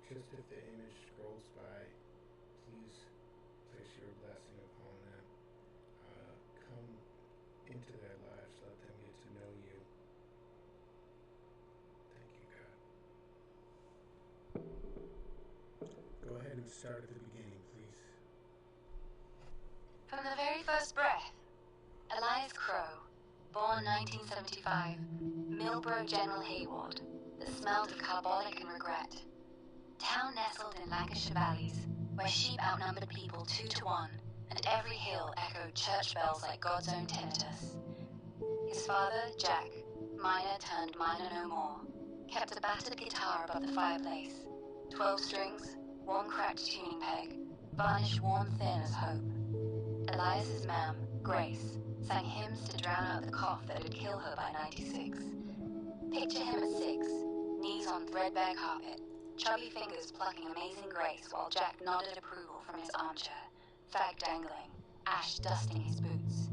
Just if the image scrolls by, please place your blessing upon them. Come into their lives, let them get to know you. Thank you, God. Go ahead and start at the beginning, please. From the very first breath, Elias Crow, born 1975, Millbrook General Hayward, that smelled of carbolic and regret. Town nestled in Lancashire valleys, where sheep outnumbered people 2 to 1, and every hill echoed church bells like God's own tinnitus. His father, Jack, miner turned miner no more, kept a battered guitar above the fireplace, 12 strings, one cracked tuning peg, varnish worn thin as hope. Elias's mam, Grace, sang hymns to drown out the cough that would kill her by 96. Picture him at 6, knees on threadbare carpet, chubby fingers plucking Amazing Grace while Jack nodded approval from his armchair, fag dangling, ash dusting his boots.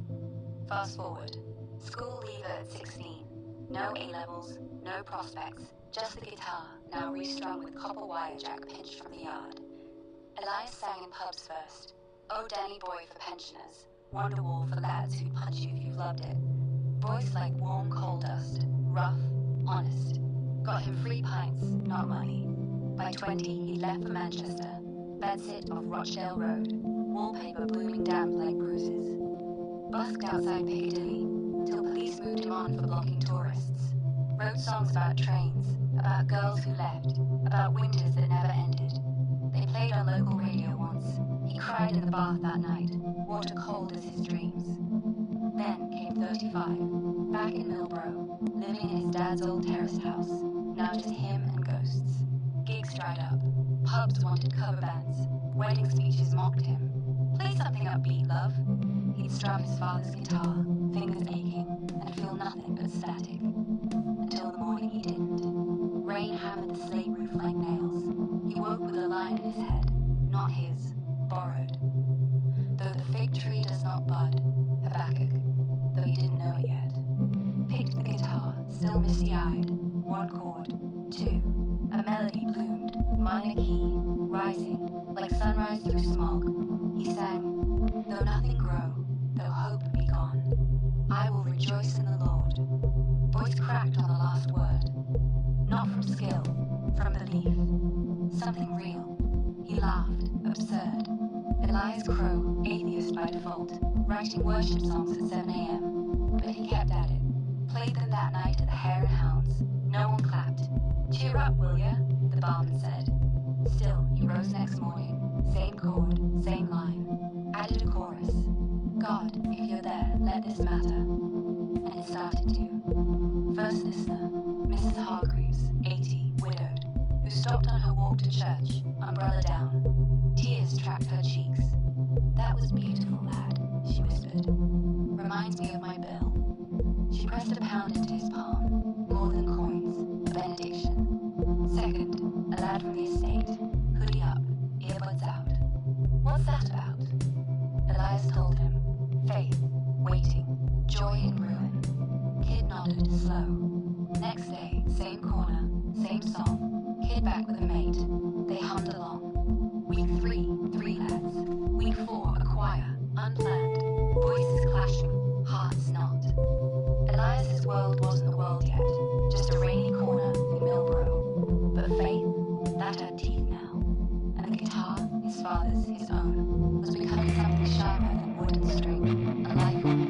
Fast forward, school leaver at 16, no A-levels, no prospects, just the guitar, now restrung with copper wire Jack pinched from the yard. Elias sang in pubs first, Oh Danny Boy for pensioners, Wonderwall for lads who'd punch you if you've loved it. Voice like warm coal dust, rough, honest. Got him free pints, not money. By 20, he'd left for Manchester, bedsit off Rochdale Road, wallpaper blooming damp like bruises. Busked outside Piccadilly, till police moved him on for blocking tourists. Wrote songs about trains, about girls who left, about winters that never ended. They played on local radio once. He cried in the bath that night, water cold as his dreams. Then came 35, back in Millbrook, living in his dad's old terraced house, now just him and ghosts. Gigs dried up, pubs wanted cover bands, wedding speeches mocked him. Play something upbeat, love. He'd strum his father's guitar, fingers aching, and feel nothing but static. Until the morning he didn't. Rain hammered the slate roof like nails. He woke with a line in his head, not his, borrowed. Though the fig tree does not bud, Habakkuk, though he didn't know it yet. Picked the guitar, still misty-eyed, 1 chord, 2, a melody bloomed, minor key, rising, like sunrise through smog. He sang, though nothing grow, though hope be gone, I will rejoice in the Lord. Voice cracked on the last word. Not from skill, from belief. Something real. He laughed, absurd. Elias Crow, atheist by default, writing worship songs at 7 a.m. But he kept at it. Played them that night at the Hare and Hounds. No one clapped. Cheer up, will ya? The barman said. Still, he rose next morning. Same chord, same line. Added a chorus. God, if you're there, let this matter. And it started to. First listener, Mrs. Hargreaves, 80, widowed, who stopped on her walk to church, umbrella down. Tears tracked her cheeks. That was beautiful, lad, she whispered. Reminds me of my bill. She pressed a pound into his palm, more than coins, a benediction. Second, a lad from the estate, hoodie up, earbuds out. What's that about? Elias told him. Faith, waiting, joy in ruin. Kid nodded, slow. Next day, same corner, same song. Kid back with a mate. They hummed along. Week 3 lads. Week 4, a choir, unplanned. Voices clashing, hearts not. Elias's world wasn't the world yet, just a rainy corner in Millbrook. But faith, that had teeth now. And the guitar, his father's, his own, was becoming something sharper than wood and string, a life form.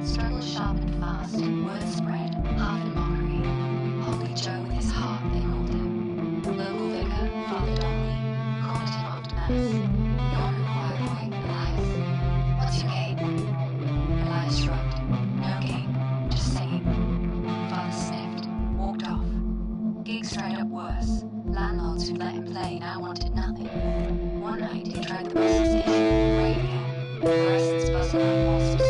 Struggle sharp and fast, words spread, half in mockery. Holy Joe with his heart, they called him. Local vicar, Father Donnelly, cornered him after mass. You're a choir boy, Elias. What's your game? Elias shrugged. No game, just singing. Father sniffed, walked off. Gigs dried up worse. Landlords who'd let him play now wanted nothing. One night he tried the bus station, brave again. Fluorescents buzzing like wasps.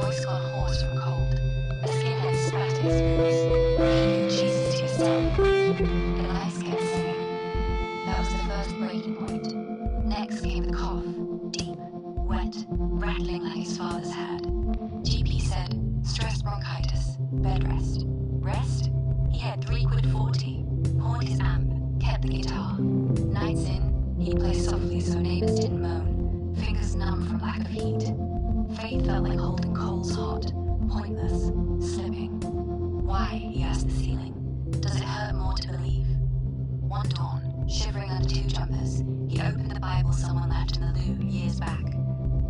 Voice gone hoarse from cold. A skinhead spat at his boots. He knew Jesus to yourself. Elias kept singing. That was the first breaking point. Next came the cough, deep, wet, rattling like his father's had. GP said, stress bronchitis, bed rest. Rest? He had £3.40, pawned his amp, kept the guitar. Nights in, he'd play softly so neighbors didn't moan, fingers numb from lack of heat. Faith felt like holding coals hot, pointless, slipping. Why, he asked the ceiling, does it hurt more to believe? One dawn, shivering under 2 jumpers, he opened the Bible someone left in the loo years back.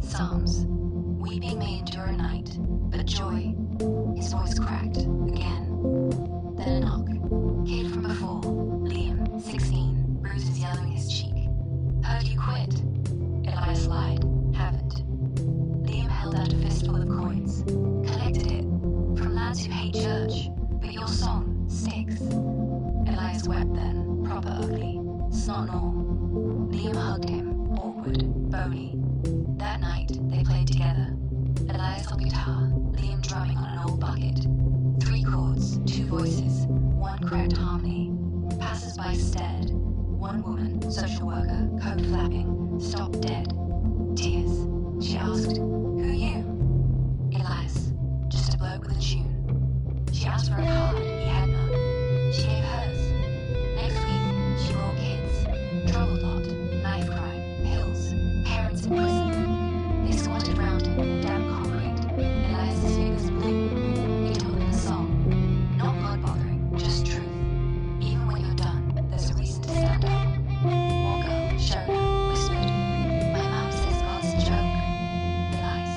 Psalms. Weeping may endure a night, but joy. His voice cracked, again. Then a knock. Kid from before, Liam, 16, bruises yellowing his cheek. Heard you quit. Elias lied. Haven't. Liam held out a fistful of coins. Collected it. From lads who hate church. But your song sticks. Elias wept then, proper ugly. Snot and all. Liam hugged him, awkward, bony. That night, they played together. Elias on guitar, Liam drumming on an old bucket. 3 chords, 2 voices, 1 cracked harmony. Passers-by stared. One woman, social worker, coat flapping, stopped dead. Tears. She asked, who you? Elias, just a bloke with a tune. She asked for a card, he had none. She gave hers. Next week, she brought kids. Troubled lot, knife crime, pills, parents in prison. They squatted round him, damp concrete. Elias's fingers blue. He told them a song. Not God-bothering, just truth. Even when you're done, there's a reason to stand up. Walker, Shona, whispered, my mom says God's a joke. Elias,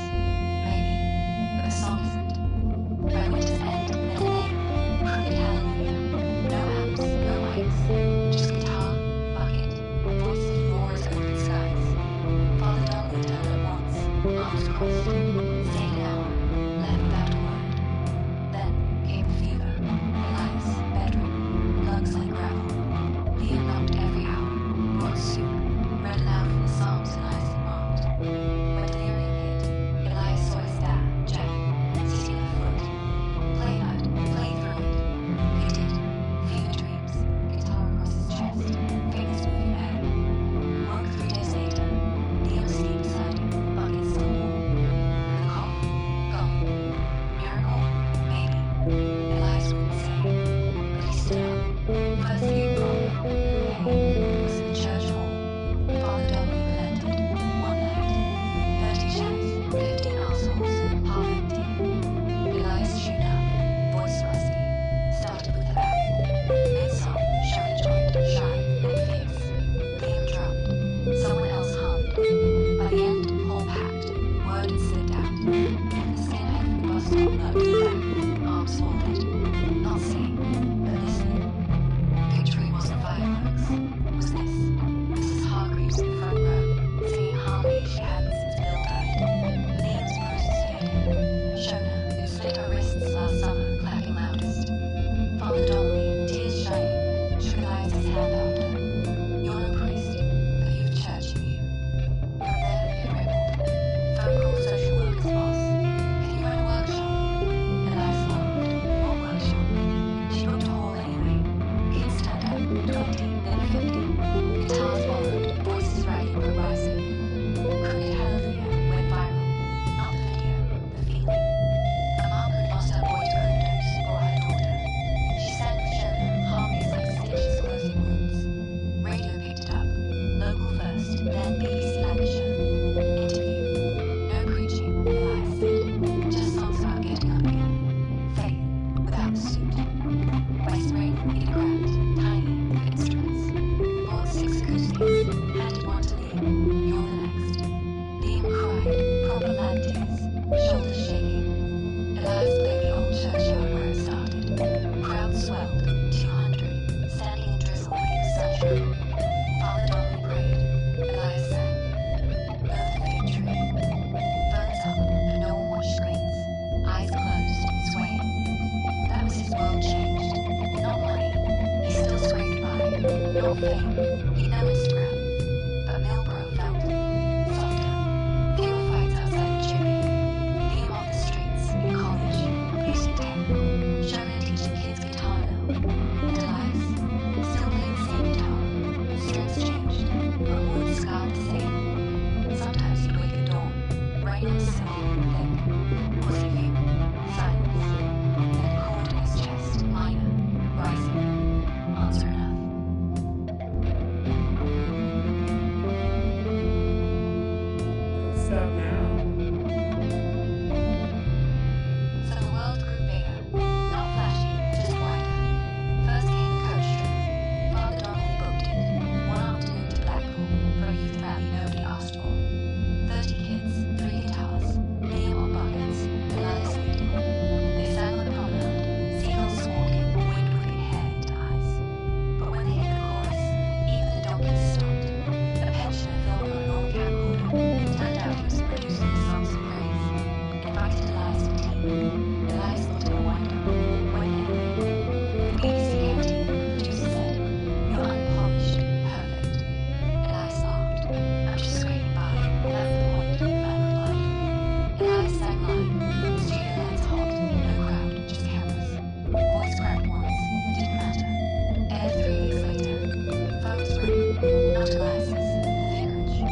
out Elias's, the vicarage.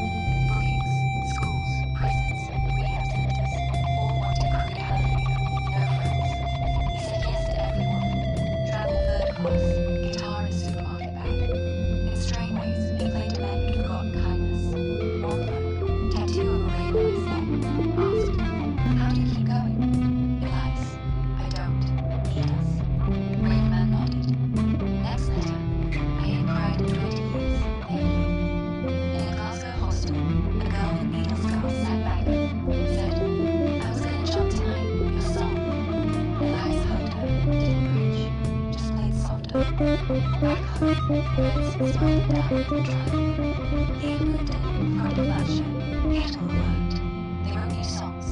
Bookings, schools, prisons, rehab centers, all wanted crew to hallelujah. No friends. He said yes to everyone. Travel third class, guitar in a supermarket bag. In strange ways, he played to men who'd forgotten kindness. One bloke, tattoo of a raven on his neck, asked, "How do you keep going?" Elias, "I don't. He does." Brave man nodded. Next letter, "I ain't cried in 20 years. Thank you." In a Glasgow hostel, a girl with needle scars sat back up, said, "I was gonna jump tonight, your song." Elias hugged her, didn't preach, just played softer. Back home, events started down the track. Liam moved in, front of bloodshed, kettle alert. They wrote new songs,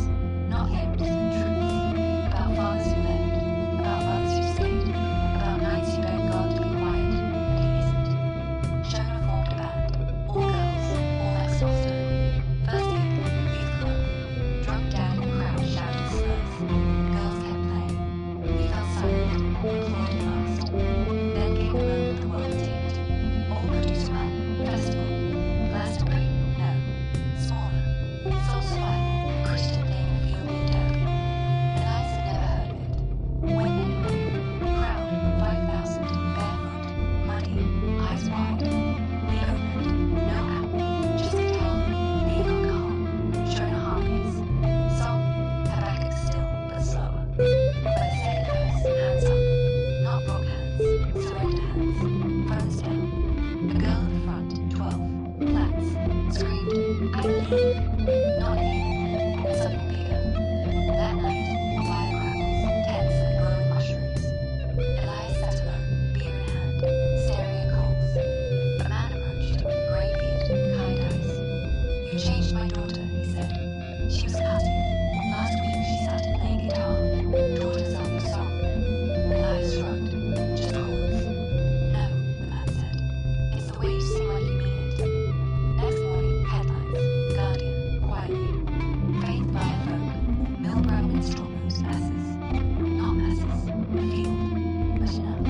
not hymns, truths, about fathers who left, about mothers who stayed, about nights you begged God to be quiet, and he listened. Shona formed a band, all girls, all ex-foster. First gig, youth club. Drunk dad in the crowd shouted slurs. Girls kept playing. He fell silent, applauded last. Then came the moment the world ticked. All produced man, festival. Glastonbury, no. Smaller. Soul Survivor, a Christian thing in a field near Derby. Elias had never heard of it. Went anyway. Crowd, 5,000, barefoot, muddy, eyes wide. We opened, no app, just guitar, Liam on cajon, Shona harmonies. Song, Habakkuk still, but slower. By the second verse, hands up. Not rock hands, surrender hands. Phones down. A girl at the front, 12, flats, screamed, "I leave!" Not here. Something bigger. That night, fire crackles, tents like glowing mushrooms. Elias sat alone, beer in hand, staring at coals. A man approached, grey beard, kind eyes. "You changed my daughter," he said. "She was cutting. Last week she started playing guitar, taught herself a song." Elias shrugged. "Just chords." "No," the man said. "It's the way you sing like you mean it." Next morning, headlines. Guardian, quietly. Faith via folk. Milbrow minstrel moves masses. Not masses. Field. But enough.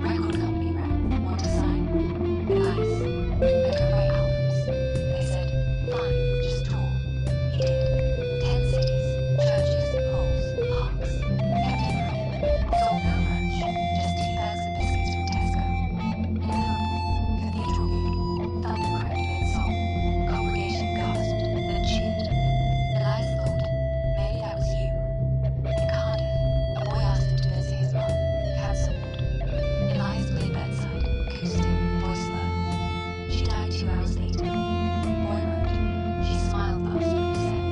Record company rep. Want to sign? Elias. "I don't write albums." They said, "Fine, just tour." He did. 10 cities, churches, halls, parks. Kept it free. Sold no merch, just tea bags and biscuits from Tesco. In Liverpool, cathedral gig, thunder crept mid-song. Congregation gasped, then cheered. Elias thought, maybe that was you. In Cardiff, a boy asked him to visit his mum, cancer ward. Elias played bedside, acoustic, voice low. She died 2 hours later. Boy wrote, "She smiled last when you sang."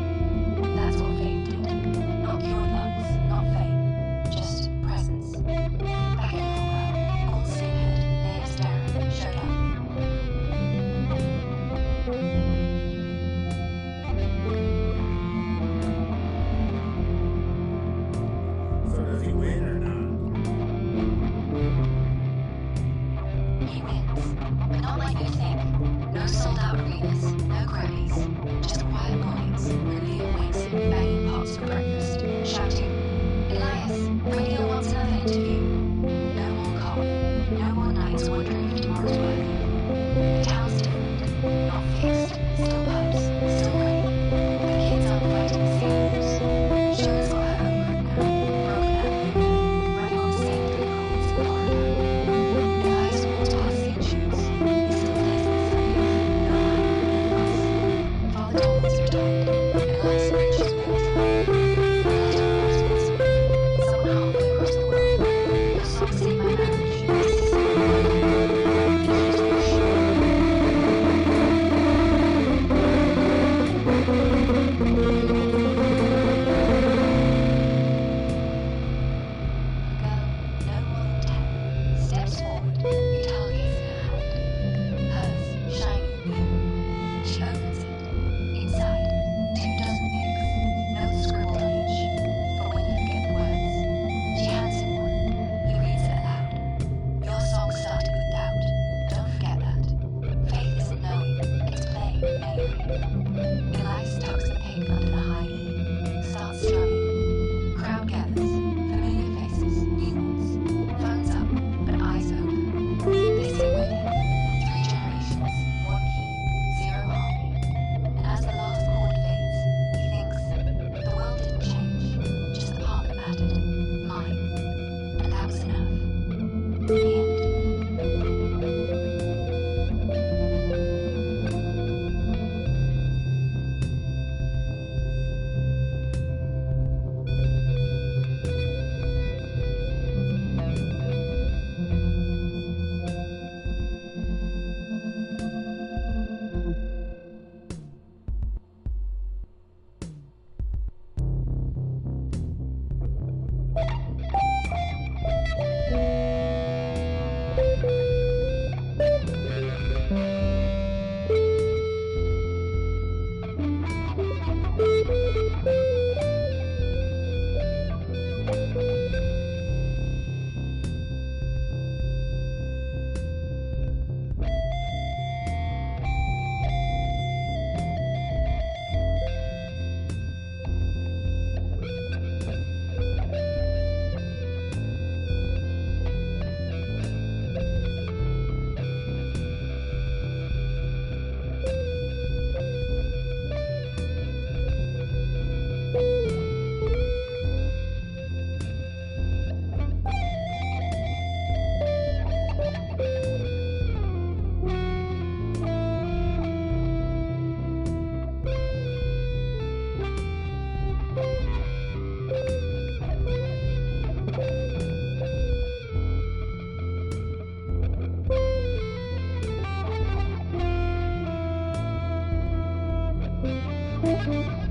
That's what fame did. Not cured lungs, not fame, just presence. Back in Milbrow, old skinhead, named Darren, showed up. So does he win or not? He wins, but not like you think. No sold-out arenas, no Grammys, just quiet mornings when Liam wakes him banging pots for breakfast, shouting, "Elias, radio wants another interview." No more cough, no more nights wondering if tomorrow's worthy. The town's different, not fixed, still pubs, still rain. The kids aren't fighting schedules. Shona's got her own group now, broken out movement, running on the same 3 chords in Florida. Elias walks past St. Jude's. He still plays on Sundays. No life, no bus. Father Thomas retired. Elias preaches once a month. A letter arrives once a week. Someone halfway across the world. "Your song saved my marriage. My sister got murdered." Issues were sure. Girl, no more than 10, steps forward, guitar case in her hand. Hers, shiny, new. She opens it. Inside, 2 dozen picks, notes scribbled on each, for when you forget the words. She hands him one. He reads it aloud. "Your song started with doubt. Don't forget that. Faith isn't knowing, it's playing anyway." Elias tucks the pick under the high E, starts strumming. Crowd gathers, familiar faces, new ones. Phones up, but eyes open. They sit with him. 3 generations, one Thank you.